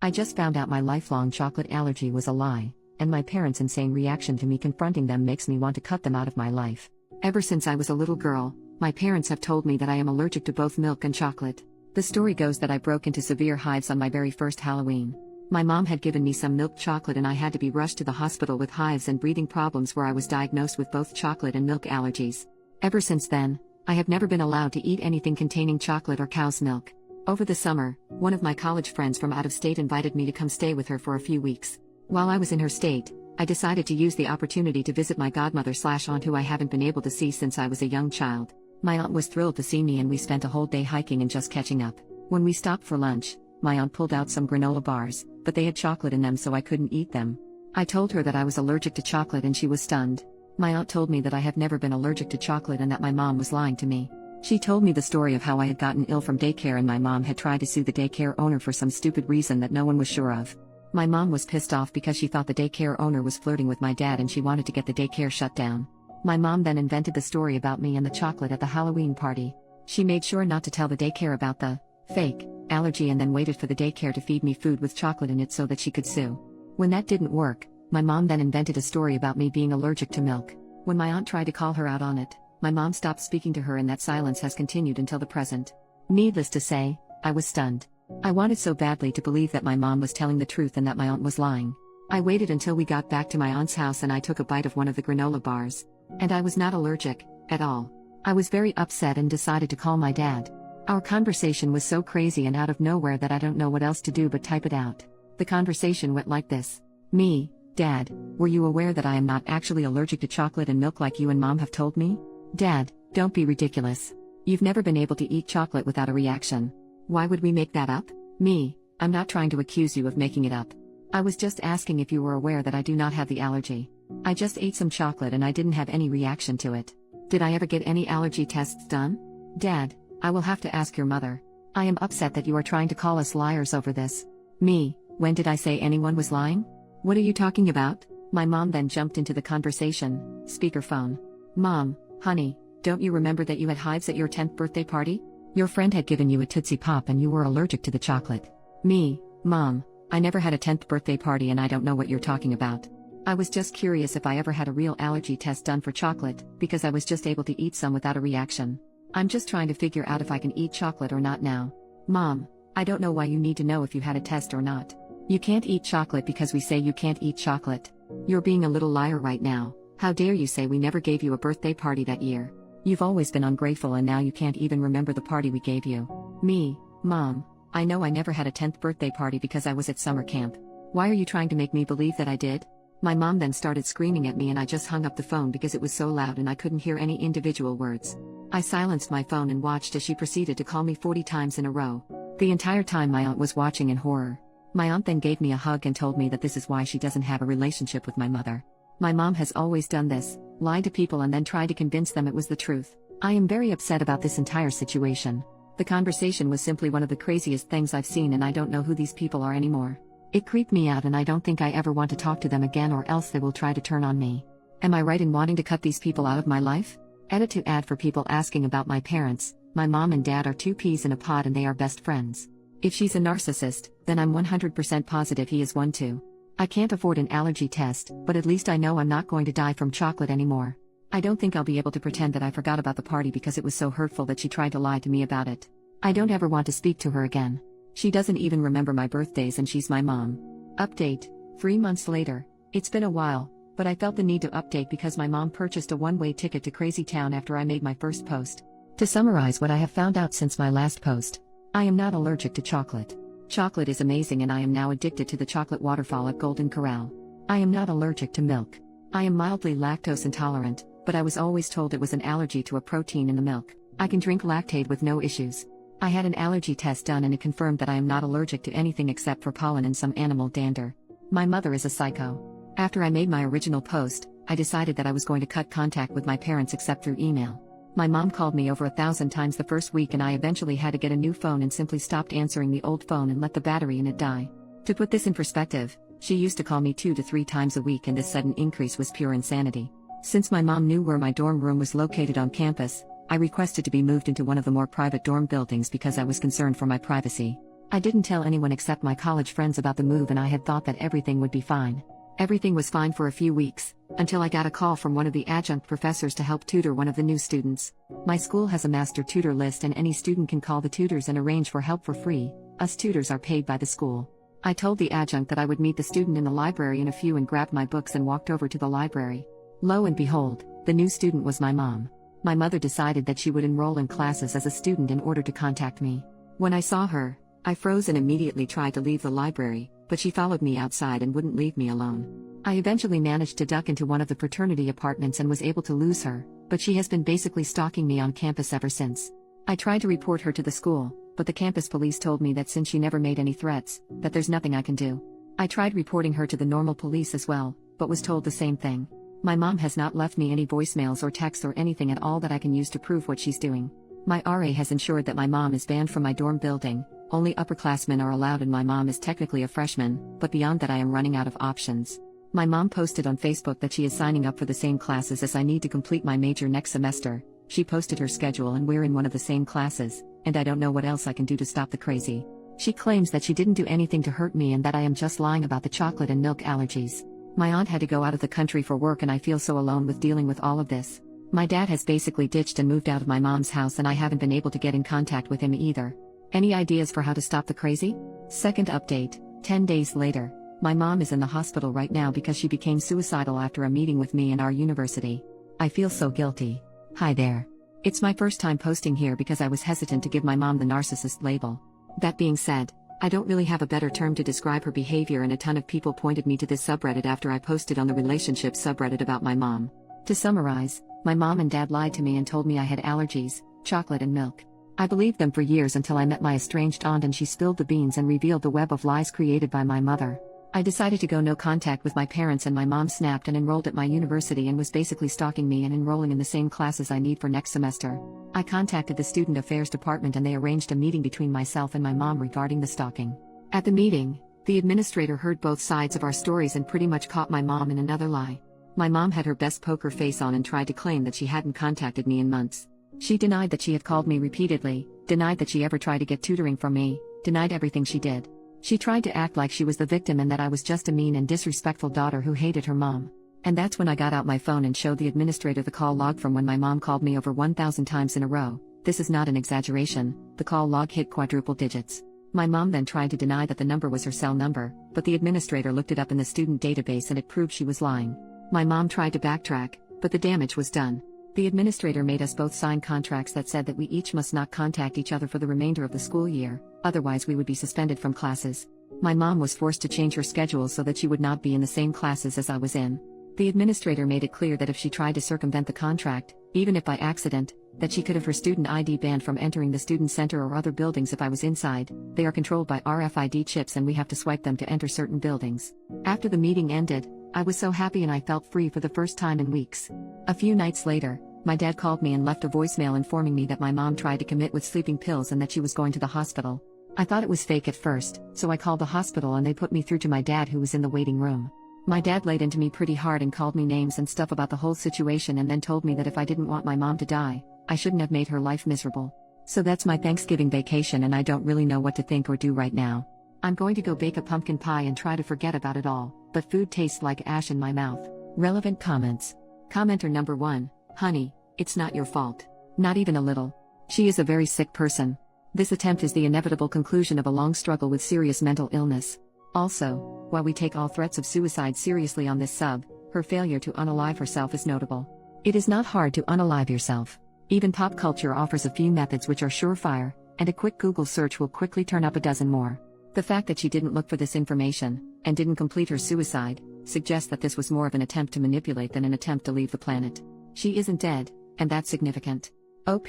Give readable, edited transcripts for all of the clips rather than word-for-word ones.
I just found out my lifelong chocolate allergy was a lie, and my parents' insane reaction to me confronting them makes me want to cut them out of my life. Ever since I was a little girl, my parents have told me that I am allergic to both milk and chocolate. The story goes that I broke into severe hives on my very first Halloween. My mom had given me some milk chocolate and I had to be rushed to the hospital with hives and breathing problems where I was diagnosed with both chocolate and milk allergies. Ever since then, I have never been allowed to eat anything containing chocolate or cow's milk. Over the summer, one of my college friends from out of state invited me to come stay with her for a few weeks. While I was in her state, I decided to use the opportunity to visit my godmother/aunt who I haven't been able to see since I was a young child. My aunt was thrilled to see me and we spent a whole day hiking and just catching up. When we stopped for lunch, my aunt pulled out some granola bars, but they had chocolate in them so I couldn't eat them. I told her that I was allergic to chocolate and she was stunned. My aunt told me that I have never been allergic to chocolate and that my mom was lying to me. She told me the story of how I had gotten ill from daycare and my mom had tried to sue the daycare owner for some stupid reason that no one was sure of. My mom was pissed off because she thought the daycare owner was flirting with my dad and she wanted to get the daycare shut down. My mom then invented the story about me and the chocolate at the Halloween party. She made sure not to tell the daycare about the fake allergy and then waited for the daycare to feed me food with chocolate in it so that she could sue. When that didn't work, my mom then invented a story about me being allergic to milk. When my aunt tried to call her out on it, my mom stopped speaking to her and that silence has continued until the present. Needless to say, I was stunned. I wanted so badly to believe that my mom was telling the truth and that my aunt was lying. I waited until we got back to my aunt's house and I took a bite of one of the granola bars. And I was not allergic, at all. I was very upset and decided to call my dad. Our conversation was so crazy and out of nowhere that I don't know what else to do but type it out. The conversation went like this. Me, Dad, were you aware that I am not actually allergic to chocolate and milk like you and Mom have told me? Dad, don't be ridiculous. You've never been able to eat chocolate without a reaction. Why would we make that up? Me, I'm not trying to accuse you of making it up. I was just asking if you were aware that I do not have the allergy. I just ate some chocolate and I didn't have any reaction to it. Did I ever get any allergy tests done? Dad, I will have to ask your mother. I am upset that you are trying to call us liars over this. Me, when did I say anyone was lying? What are you talking about? My mom then jumped into the conversation. Speakerphone. Mom, honey, don't you remember that you had hives at your 10th birthday party? Your friend had given you a Tootsie Pop and you were allergic to the chocolate. Me, Mom, I never had a 10th birthday party and I don't know what you're talking about. I was just curious if I ever had a real allergy test done for chocolate, because I was just able to eat some without a reaction. I'm just trying to figure out if I can eat chocolate or not now. Mom, I don't know why you need to know if you had a test or not. You can't eat chocolate because we say you can't eat chocolate. You're being a little liar right now. How dare you say we never gave you a birthday party that year? You've always been ungrateful and now you can't even remember the party we gave you. Me, Mom, I know I never had a 10th birthday party because I was at summer camp. Why are you trying to make me believe that I did? My mom then started screaming at me and I just hung up the phone because it was so loud and I couldn't hear any individual words. I silenced my phone and watched as she proceeded to call me 40 times in a row. The entire time my aunt was watching in horror. My aunt then gave me a hug and told me that this is why she doesn't have a relationship with my mother. My mom has always done this, lied to people and then tried to convince them it was the truth. I am very upset about this entire situation. The conversation was simply one of the craziest things I've seen and I don't know who these people are anymore. It creeped me out and I don't think I ever want to talk to them again or else they will try to turn on me. Am I right in wanting to cut these people out of my life? Edit to add for people asking about my parents. My mom and dad are two peas in a pod and they are best friends. If she's a narcissist, then I'm 100% positive he is one too. I can't afford an allergy test, but at least I know I'm not going to die from chocolate anymore. I don't think I'll be able to pretend that I forgot about the party because it was so hurtful that she tried to lie to me about it. I don't ever want to speak to her again. She doesn't even remember my birthdays and she's my mom. Update. 3 months later. It's been a while, but I felt the need to update because my mom purchased a one-way ticket to Crazy Town after I made my first post. To summarize what I have found out since my last post. I am not allergic to chocolate. Chocolate is amazing and I am now addicted to the chocolate waterfall at Golden Corral. I am not allergic to milk. I am mildly lactose intolerant, but I was always told it was an allergy to a protein in the milk. I can drink Lactaid with no issues. I had an allergy test done and it confirmed that I am not allergic to anything except for pollen and some animal dander. My mother is a psycho. After I made my original post, I decided that I was going to cut contact with my parents except through email. My mom called me over 1,000 times the first week and I eventually had to get a new phone and simply stopped answering the old phone and let the battery in it die. To put this in perspective, she used to call me 2 to 3 times a week and this sudden increase was pure insanity. Since my mom knew where my dorm room was located on campus, I requested to be moved into one of the more private dorm buildings because I was concerned for my privacy. I didn't tell anyone except my college friends about the move, and I had thought that everything would be fine. Everything was fine for a few weeks, until I got a call from one of the adjunct professors to help tutor one of the new students. My school has a master tutor list, and any student can call the tutors and arrange for help for free. Us tutors are paid by the school. I told the adjunct that I would meet the student in the library in a few and grabbed my books and walked over to the library. Lo and behold, the new student was my mom. My mother decided that she would enroll in classes as a student in order to contact me. When I saw her, I froze and immediately tried to leave the library, but she followed me outside and wouldn't leave me alone. I eventually managed to duck into one of the fraternity apartments and was able to lose her, but she has been basically stalking me on campus ever since. I tried to report her to the school, but the campus police told me that since she never made any threats, that there's nothing I can do. I tried reporting her to the normal police as well, but was told the same thing. My mom has not left me any voicemails or texts or anything at all that I can use to prove what she's doing. My RA has ensured that my mom is banned from my dorm building. Only upperclassmen are allowed, and my mom is technically a freshman, but beyond that I am running out of options. My mom posted on Facebook that she is signing up for the same classes as I need to complete my major next semester. She posted her schedule and we're in one of the same classes, and I don't know what else I can do to stop the crazy. She claims that she didn't do anything to hurt me and that I am just lying about the chocolate and milk allergies. My aunt had to go out of the country for work, and I feel so alone with dealing with all of this. My dad has basically ditched and moved out of my mom's house, and I haven't been able to get in contact with him either. Any ideas for how to stop the crazy? Second update, 10 days later. My mom is in the hospital right now because she became suicidal after a meeting with me and our university. I feel so guilty. Hi there. It's my first time posting here because I was hesitant to give my mom the narcissist label. That being said, I don't really have a better term to describe her behavior, and a ton of people pointed me to this subreddit after I posted on the relationship subreddit about my mom. To summarize, my mom and dad lied to me and told me I had allergies, chocolate and milk. I believed them for years until I met my estranged aunt and she spilled the beans and revealed the web of lies created by my mother. I decided to go no contact with my parents, and my mom snapped and enrolled at my university and was basically stalking me and enrolling in the same classes I need for next semester. I contacted the student affairs department and they arranged a meeting between myself and my mom regarding the stalking. At the meeting, the administrator heard both sides of our stories and pretty much caught my mom in another lie. My mom had her best poker face on and tried to claim that she hadn't contacted me in months. She denied that she had called me repeatedly, denied that she ever tried to get tutoring from me, denied everything she did. She tried to act like she was the victim and that I was just a mean and disrespectful daughter who hated her mom. And that's when I got out my phone and showed the administrator the call log from when my mom called me over 1,000 times in a row. This is not an exaggeration, the call log hit quadruple digits. My mom then tried to deny that the number was her cell number, but the administrator looked it up in the student database and it proved she was lying. My mom tried to backtrack, but the damage was done. The administrator made us both sign contracts that said that we each must not contact each other for the remainder of the school year, otherwise we would be suspended from classes. My mom was forced to change her schedule so that she would not be in the same classes as I was in. The administrator made it clear that if she tried to circumvent the contract, even if by accident, that she could have her student ID banned from entering the student center or other buildings if I was inside. They are controlled by RFID chips and we have to swipe them to enter certain buildings. After the meeting ended, I was so happy and I felt free for the first time in weeks. A few nights later, my dad called me and left a voicemail informing me that my mom tried to commit with sleeping pills and that she was going to the hospital. I thought it was fake at first, so I called the hospital and they put me through to my dad, who was in the waiting room. My dad laid into me pretty hard and called me names and stuff about the whole situation, and then told me that if I didn't want my mom to die, I shouldn't have made her life miserable. So that's my Thanksgiving vacation, and I don't really know what to think or do right now. I'm going to go bake a pumpkin pie and try to forget about it all, but food tastes like ash in my mouth. Relevant comments. Commenter number 1, honey, it's not your fault. Not even a little. She is a very sick person. This attempt is the inevitable conclusion of a long struggle with serious mental illness. Also, while we take all threats of suicide seriously on this sub, her failure to unalive herself is notable. It is not hard to unalive yourself. Even pop culture offers a few methods which are surefire, and a quick Google search will quickly turn up a dozen more. The fact that she didn't look for this information, and didn't complete her suicide, suggests that this was more of an attempt to manipulate than an attempt to leave the planet. She isn't dead, and that's significant. OP,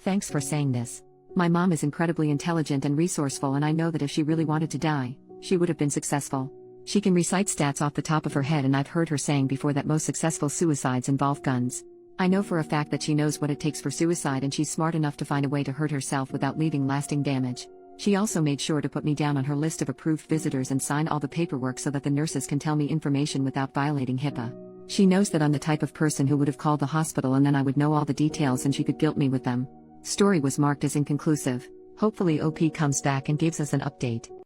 thanks for saying this. My mom is incredibly intelligent and resourceful, and I know that if she really wanted to die, she would have been successful. She can recite stats off the top of her head, and I've heard her saying before that most successful suicides involve guns. I know for a fact that she knows what it takes for suicide, and she's smart enough to find a way to hurt herself without leaving lasting damage. She also made sure to put me down on her list of approved visitors and sign all the paperwork so that the nurses can tell me information without violating HIPAA. She knows that I'm the type of person who would have called the hospital and then I would know all the details and she could guilt me with them. Story was marked as inconclusive. Hopefully OP comes back and gives us an update.